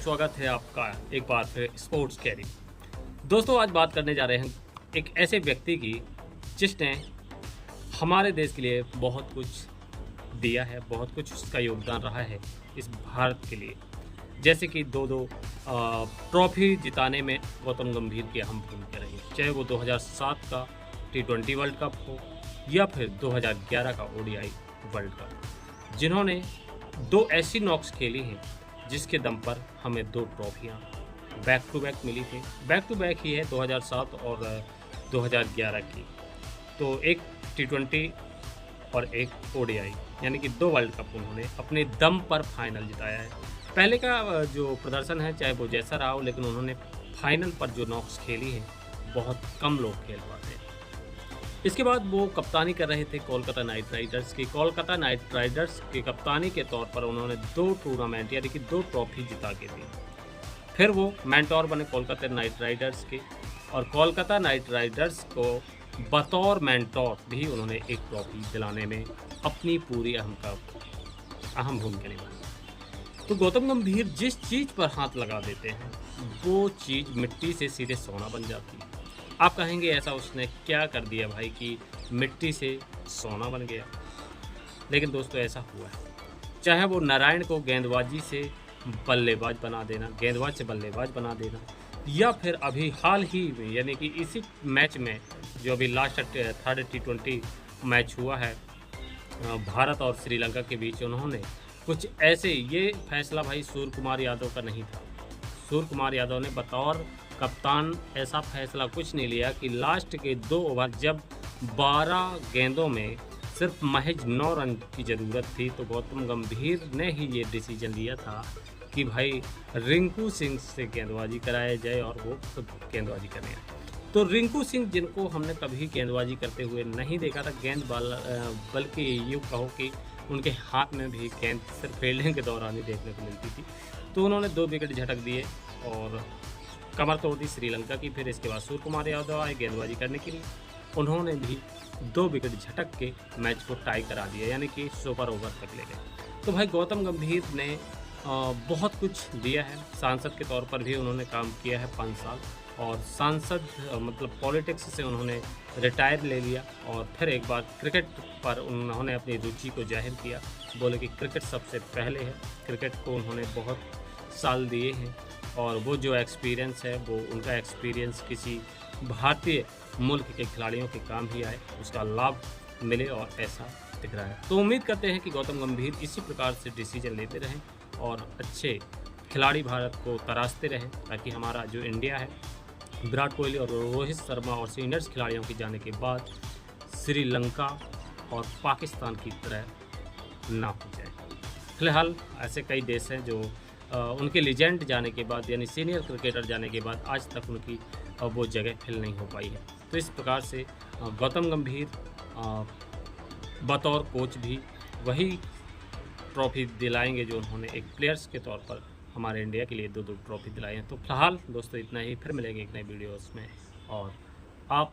स्वागत है आपका एक बार फिर स्पोर्ट्स कैरी। दोस्तों, आज बात करने जा रहे हैं एक ऐसे व्यक्ति की जिसने हमारे देश के लिए बहुत कुछ दिया है, बहुत कुछ उसका योगदान रहा है इस भारत के लिए। जैसे कि दो ट्रॉफी जिताने में गौतम गंभीर की अहम भूमिका रही, चाहे वो 2007 का T20 वर्ल्ड कप हो या फिर 2011 का ODI वर्ल्ड कप, जिन्होंने दो ऐसी नॉक्स खेली हैं जिसके दम पर हमें दो ट्रॉफियाँ बैक टू बैक मिली थी। बैक टू बैक ही है 2007 और 2011 की, तो एक T20 और एक ODI, यानी कि दो वर्ल्ड कप उन्होंने अपने दम पर फाइनल जिताया है। पहले का जो प्रदर्शन है चाहे वो जैसा रहा हो, लेकिन उन्होंने फाइनल पर जो नॉक्स खेली हैं बहुत कम लोग खेल पाते हैं। इसके बाद वो कप्तानी कर रहे थे कोलकाता नाइट राइडर्स की। कोलकाता नाइट राइडर्स की कप्तानी के तौर पर उन्होंने दो टूर्नामेंट यानी कि दो ट्रॉफी जिता के दी। फिर वो मेंटोर बने कोलकाता नाइट राइडर्स के, और कोलकाता नाइट राइडर्स को बतौर मेंटोर भी उन्होंने एक ट्रॉफी दिलाने में अपनी पूरी अहम भूमिका निभाई। तो गौतम गंभीर जिस चीज़ पर हाथ लगा देते हैं वो चीज़ मिट्टी से सीधे सोना बन जाती है। आप कहेंगे ऐसा उसने क्या कर दिया भाई कि मिट्टी से सोना बन गया, लेकिन दोस्तों ऐसा हुआ है। चाहे वो नारायण को गेंदबाजी से बल्लेबाज बना देना, गेंदबाज से बल्लेबाज बना देना, या फिर अभी हाल ही में यानी कि इसी मैच में जो अभी लास्ट थर्ड T20 मैच हुआ है भारत और श्रीलंका के बीच, उन्होंने कुछ ऐसे, ये फैसला भाई सूर्य कुमार यादव का नहीं था। सूर्य कुमार यादव ने बतौर कप्तान ऐसा फैसला कुछ नहीं लिया कि लास्ट के 2 ओवर जब 12 गेंदों में सिर्फ महज 9 रन की ज़रूरत थी, तो गौतम गंभीर ने ही ये डिसीजन लिया था कि भाई रिंकू सिंह से गेंदबाजी कराया जाए और वो खुद गेंदबाजी करें। तो रिंकू सिंह, जिनको हमने कभी गेंदबाजी करते हुए नहीं देखा था, बल्कि यूँ कहो कि उनके हाथ में भी गेंद सिर्फ फील्डिंग के दौरान ही देखने को मिलती थी, तो उन्होंने 2 विकेट झटक दिए और कमर तोड़ दी श्रीलंका की। फिर इसके बाद सूर्य कुमार यादव आए गेंदबाजी करने के लिए, उन्होंने भी 2 विकेट झटक के मैच को टाई करा दिया, यानी कि सुपर ओवर तक ले गए। तो भाई गौतम गंभीर ने बहुत कुछ दिया है। सांसद के तौर पर भी उन्होंने काम किया है 5 साल, और सांसद मतलब पॉलिटिक्स से उन्होंने रिटायर ले लिया, और फिर एक बार क्रिकेट पर उन्होंने अपनी रुचि को जाहिर किया। बोले कि क्रिकेट सबसे पहले है, क्रिकेट को उन्होंने बहुत साल दिए हैं, और वो जो एक्सपीरियंस है वो उनका एक्सपीरियंस किसी भारतीय मुल्क के खिलाड़ियों के काम ही आए, उसका लाभ मिले, और ऐसा दिख रहा है। तो उम्मीद करते हैं कि गौतम गंभीर इसी प्रकार से डिसीजन लेते रहें और अच्छे खिलाड़ी भारत को तराशते रहें, ताकि हमारा जो इंडिया है विराट कोहली और रोहित शर्मा और सीनियर्स खिलाड़ियों के जाने के बाद श्रीलंका और पाकिस्तान की तरह ना हो जाए। फिलहाल ऐसे कई देश हैं जो उनके लीजेंड जाने के बाद, यानी सीनियर क्रिकेटर जाने के बाद, आज तक उनकी वो जगह फिल नहीं हो पाई है। तो इस प्रकार से गौतम गंभीर बतौर कोच भी वही ट्रॉफी दिलाएंगे जो उन्होंने एक प्लेयर्स के तौर पर हमारे इंडिया के लिए 2 ट्रॉफी दिलाई हैं। तो फिलहाल दोस्तों इतना ही, फिर मिलेंगे एक नए वीडियोस में, और आप